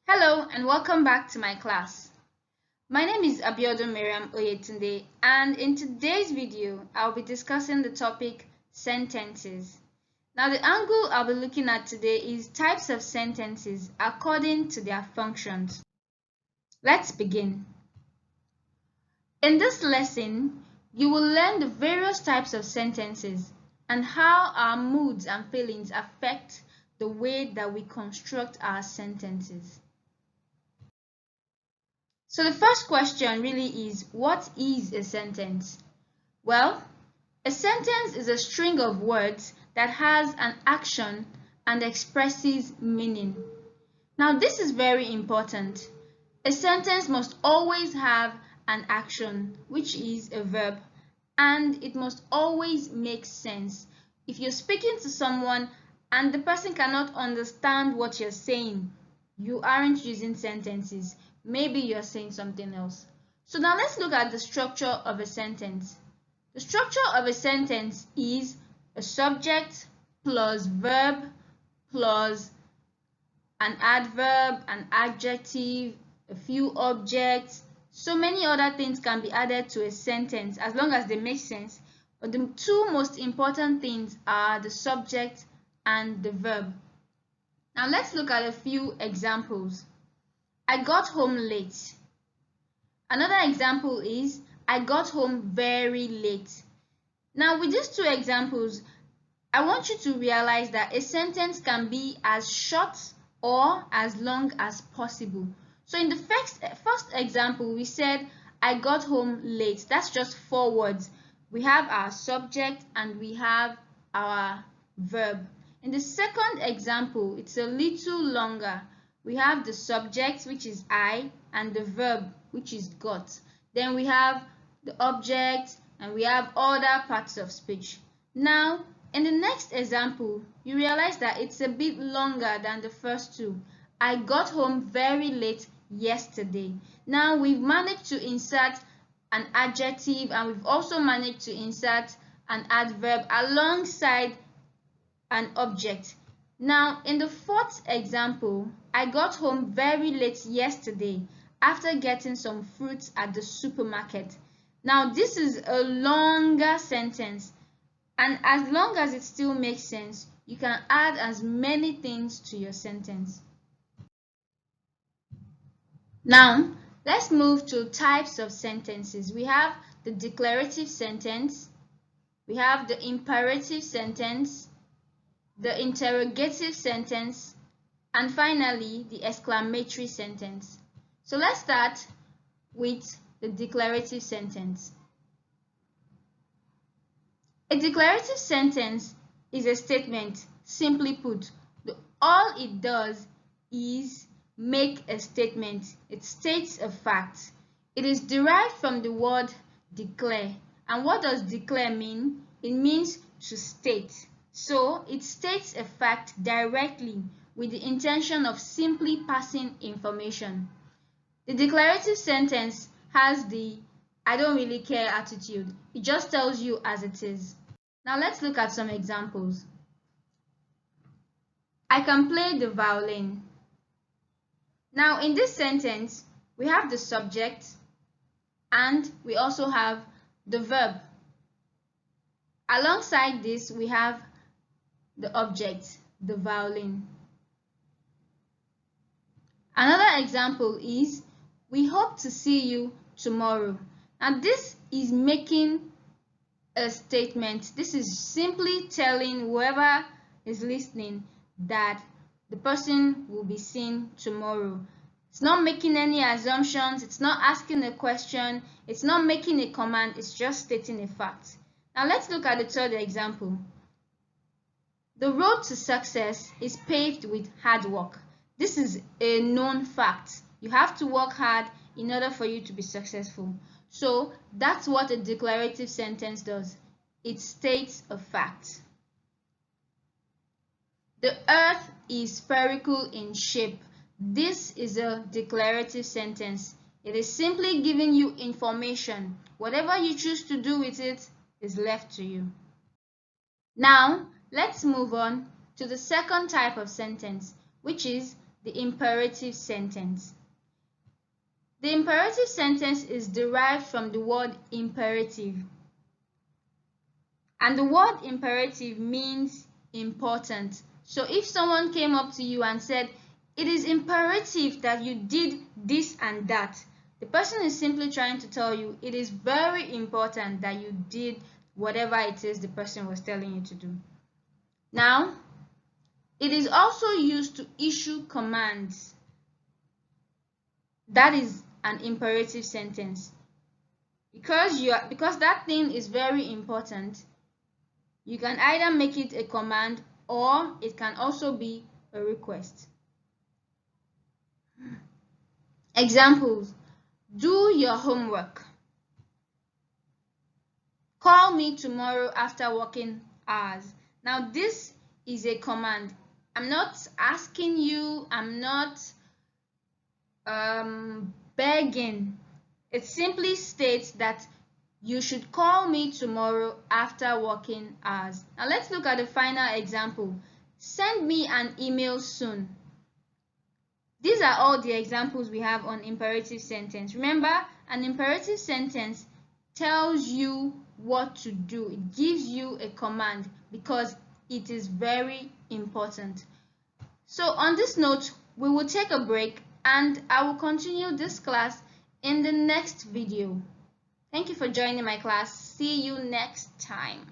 Hello and welcome back to my class. My name is Abiodun Miriam Oyetunde, and in today's video I'll be discussing the topic sentences. Now the angle I'll be looking at today is types of sentences according to their functions. Let's begin. In this lesson, you will learn the various types of sentences and how our moods and feelings affect the way that we construct our sentences. So the first question really is, what is a sentence? Well, a sentence is a string of words that has an action and expresses meaning. Now this is very important. A sentence must always have an action, which is a verb, and it must always make sense. If you're speaking to someone and the person cannot understand what you're saying, you aren't using sentences. Maybe you're saying something else. So now let's look at the structure of a sentence. The structure of a sentence is a subject plus verb plus an adverb, an adjective, a few objects. So many other things can be added to a sentence as long as they make sense. But the two most important things are the subject and the verb. Now let's look at a few examples. I got home late. Another example is I got home very late. Now with these two examples, I want you to realize that a sentence can be as short or as long as possible. So in the first example, we said I got home late. That's just 4 words. We have our subject and we have our verb. In the second example, it's a little longer. We have the subject, which is I, and the verb, which is got. Then we have the object and we have other parts of speech. Now, in the next example, you realize that it's a bit longer than the first two. I got home very late yesterday. Now we've managed to insert an adjective and we've also managed to insert an adverb alongside an object. Now in the fourth example, I got home very late yesterday after getting some fruits at the supermarket. Now this is a longer sentence, and as long as it still makes sense, you can add as many things to your sentence. Now, let's move to types of sentences. We have the declarative sentence, we have the imperative sentence, the interrogative sentence, and finally, the exclamatory sentence. So let's start with the declarative sentence. A declarative sentence is a statement. Simply put, all it does is make a statement. It states a fact. It is derived from the word declare. And what does declare mean? It means to state. So it states a fact directly with the intention of simply passing information. The declarative sentence has the I don't really care attitude. It just tells you as it is. Now let's look at some examples. I can play the violin. Now in this sentence, we have the subject and we also have the verb. Alongside this, we have the object, the violin. Another example is, we hope to see you tomorrow. Now this is making a statement. This is simply telling whoever is listening that the person will be seen tomorrow. It's not making any assumptions, it's not asking a question, it's not making a command, it's just stating a fact. Now let's look at the third example. The road to success is paved with hard work. This is a known fact. You have to work hard in order for you to be successful. So that's what a declarative sentence does. It states a fact. The earth is spherical in shape. This is a declarative sentence. It is simply giving you information. Whatever you choose to do with it is left to you. Now, let's move on to the second type of sentence, which is the imperative sentence. The imperative sentence is derived from the word imperative. And the word imperative means important. So if someone came up to you and said, it is imperative that you did this and that, the person is simply trying to tell you it is very important that you did whatever it is the person was telling you to do. Now, it is also used to issue commands. That is an imperative sentence. Because that thing is very important, you can either make it a command or it can also be a request. Examples: do your homework. Call me tomorrow after working hours. Now this is a command. I'm not asking you, I'm not begging. It simply states that you should call me tomorrow after working hours. Now let's look at the final example. Send me an email soon. These are all the examples we have on imperative sentence. Remember, an imperative sentence tells you what to do. It gives you a command because it is very important. So on this note, we will take a break and I will continue this class in the next video. Thank you for joining my class. See you next time.